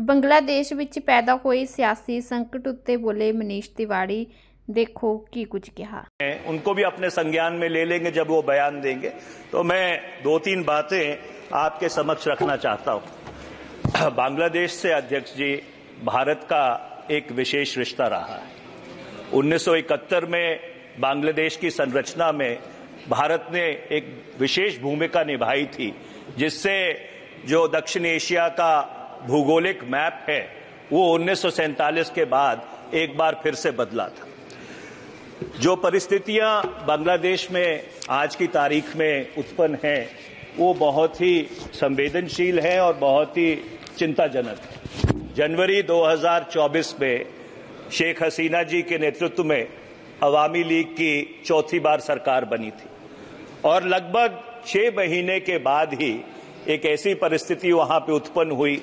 ਬੰਗਲਾਦੇਸ਼ ਵਿੱਚ ਪੈਦਾ ਹੋਏ सियासी संकट उत्ते बोले मनीष तिवाड़ी, देखो की कुछ कहा। उनको भी अपने संज्ञान में ले लेंगे जब वो बयान देंगे। तो मैं दो तीन बातें आपके समक्ष रखना चाहता हूं। बांग्लादेश से अध्यक्ष जी भारत का एक विशेष रिश्ता रहा है। 1971 में बांग्लादेश की संरचना में भारत ने एक विशेष भूमिका निभाई थी, जिससे जो दक्षिण एशिया का भूगोलिक मैप है वो 1947 के बाद एक बार फिर से बदला था। जो परिस्थितियां बांग्लादेश में आज की तारीख में उत्पन्न हैं वो बहुत ही संवेदनशील है और बहुत ही चिंताजनक है। जनवरी 2024 में शेख हसीना जी के नेतृत्व में अवामी लीग की चौथी बार सरकार बनी थी और लगभग 6 महीने के बाद ही एक ऐसी परिस्थिति वहां पे उत्पन्न हुई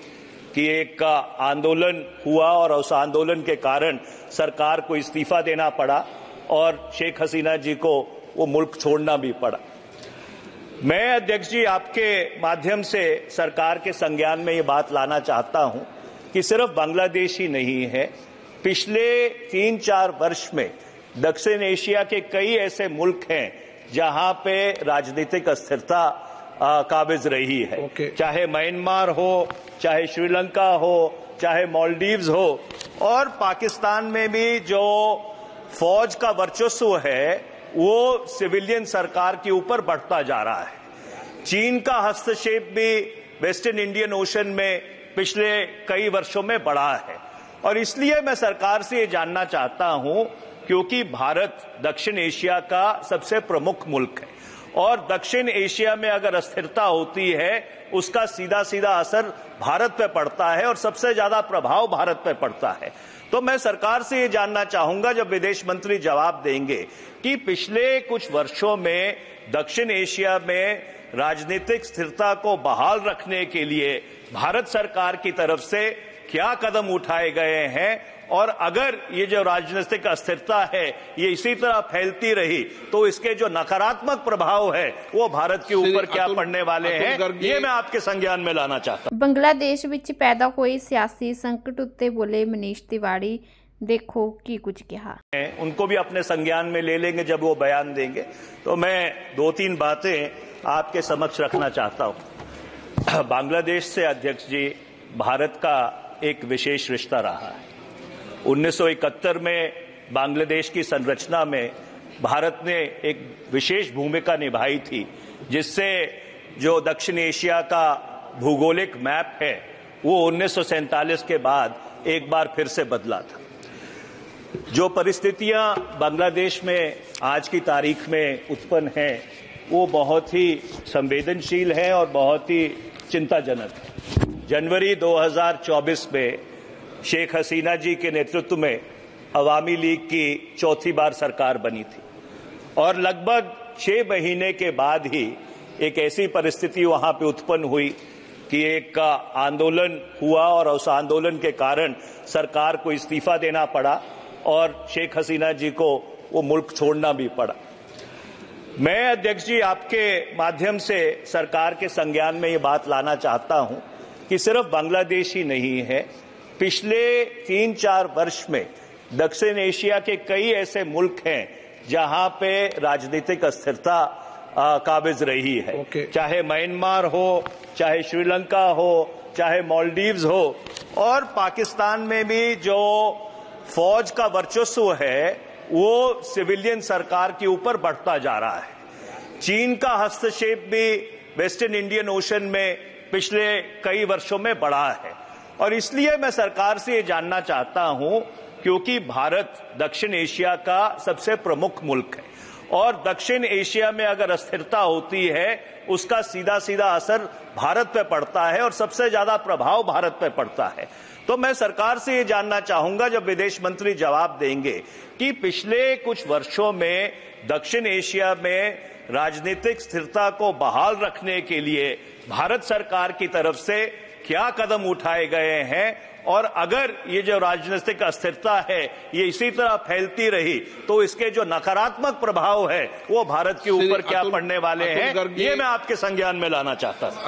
कि एक आंदोलन हुआ और उस आंदोलन के कारण सरकार को इस्तीफा देना पड़ा और शेख हसीना जी को वो मुल्क छोड़ना भी पड़ा। मैं अध्यक्ष जी आपके माध्यम से सरकार के संज्ञान में ये बात लाना चाहता हूं कि सिर्फ बांग्लादेश ही नहीं है, पिछले 3-4 वर्ष में दक्षिण एशिया के कई ऐसे मुल्क हैं जहां पे राजनीतिक अस्थिरता काबिज रही है। चाहे म्यांमार हो, चाहे श्रीलंका हो, चाहे मालदीव्स हो, और पाकिस्तान में भी जो फौज का वर्चस्व है वो सिविलियन सरकार के ऊपर बढ़ता जा रहा है। चीन का हस्तक्षेप भी वेस्टर्न इंडियन ओशन में पिछले कई वर्षों में बढ़ा है और इसलिए मैं सरकार से ये जानना चाहता हूं, क्योंकि भारत दक्षिण एशिया का सबसे प्रमुख मुल्क है और दक्षिण एशिया में अगर अस्थिरता होती है उसका सीधा सीधा असर भारत पे पड़ता है और सबसे ज्यादा प्रभाव भारत पे पड़ता है। तो मैं सरकार से ये जानना चाहूंगा, जब विदेश मंत्री जवाब देंगे, कि पिछले कुछ वर्षों में दक्षिण एशिया में राजनीतिक स्थिरता को बहाल रखने के लिए भारत सरकार की तरफ से क्या कदम उठाए गए हैं और अगर ये जो राजनीतिक अस्थिरता है ये इसी तरह फैलती रही तो इसके जो नकारात्मक प्रभाव है वो भारत के ऊपर क्या पड़ने वाले हैं, ये मैं आपके संज्ञान में लाना चाहता हूं। ਬੰਗਲਾਦੇਸ਼ ਵਿੱਚ पैदा हुए सियासी संकट उत्ते बोले मनीष तिवाड़ी, देखो की कुछ कहा। उनको भी अपने संज्ञान में ले लेंगे जब वो बयान देंगे। तो मैं दो तीन बातें आपके समक्ष रखना चाहता हूं। बांग्लादेश से अध्यक्ष जी भारत का एक विशेष रिश्ता रहा है। 1971 में बांग्लादेश की संरचना में भारत ने एक विशेष भूमिका निभाई थी, जिससे जो दक्षिण एशिया का भूगोलिक मैप है वो 1947 के बाद एक बार फिर से बदला था। जो परिस्थितियां बांग्लादेश में आज की तारीख में उत्पन्न हैं वो बहुत ही संवेदनशील है और बहुत ही चिंताजनक है। जनवरी 2024 में शेख हसीना जी के नेतृत्व में अवामी लीग की चौथी बार सरकार बनी थी और लगभग 6 महीने के बाद ही एक ऐसी परिस्थिति वहां पे उत्पन्न हुई कि एक आंदोलन हुआ और उस आंदोलन के कारण सरकार को इस्तीफा देना पड़ा और शेख हसीना जी को वो मुल्क छोड़ना भी पड़ा। मैं अध्यक्ष जी आपके माध्यम से सरकार के संज्ञान में ये बात लाना चाहता हूं कि सिर्फ बांग्लादेश ही नहीं है, पिछले 3-4 वर्ष में दक्षिण एशिया के कई ऐसे मुल्क हैं जहां पे राजनीतिक अस्थिरता काबिज रही है। चाहे म्यांमार हो, चाहे श्रीलंका हो, चाहे मालदीव्स हो, और पाकिस्तान में भी जो फौज का वर्चस्व है वो सिविलियन सरकार के ऊपर बढ़ता जा रहा है। चीन का हस्तक्षेप भी वेस्टर्न इंडियन ओशन में पिछले कई वर्षों में बढ़ा है और इसलिए मैं सरकार से ये जानना चाहता हूं, क्योंकि भारत दक्षिण एशिया का सबसे प्रमुख मुल्क है और दक्षिण एशिया में अगर अस्थिरता होती है उसका सीधा सीधा असर भारत पे पड़ता है और सबसे ज्यादा प्रभाव भारत पे पड़ता है। तो मैं सरकार से ये जानना चाहूंगा, जब विदेश मंत्री जवाब देंगे, कि पिछले कुछ वर्षों में दक्षिण एशिया में राजनीतिक स्थिरता को बहाल रखने के लिए भारत सरकार की तरफ से क्या कदम उठाए गए हैं और अगर ये जो राजनीतिक अस्थिरता है ये इसी तरह फैलती रही तो इसके जो नकारात्मक प्रभाव है वो भारत के ऊपर क्या पड़ने वाले हैं, ये मैं आपके संज्ञान में लाना चाहता हूं।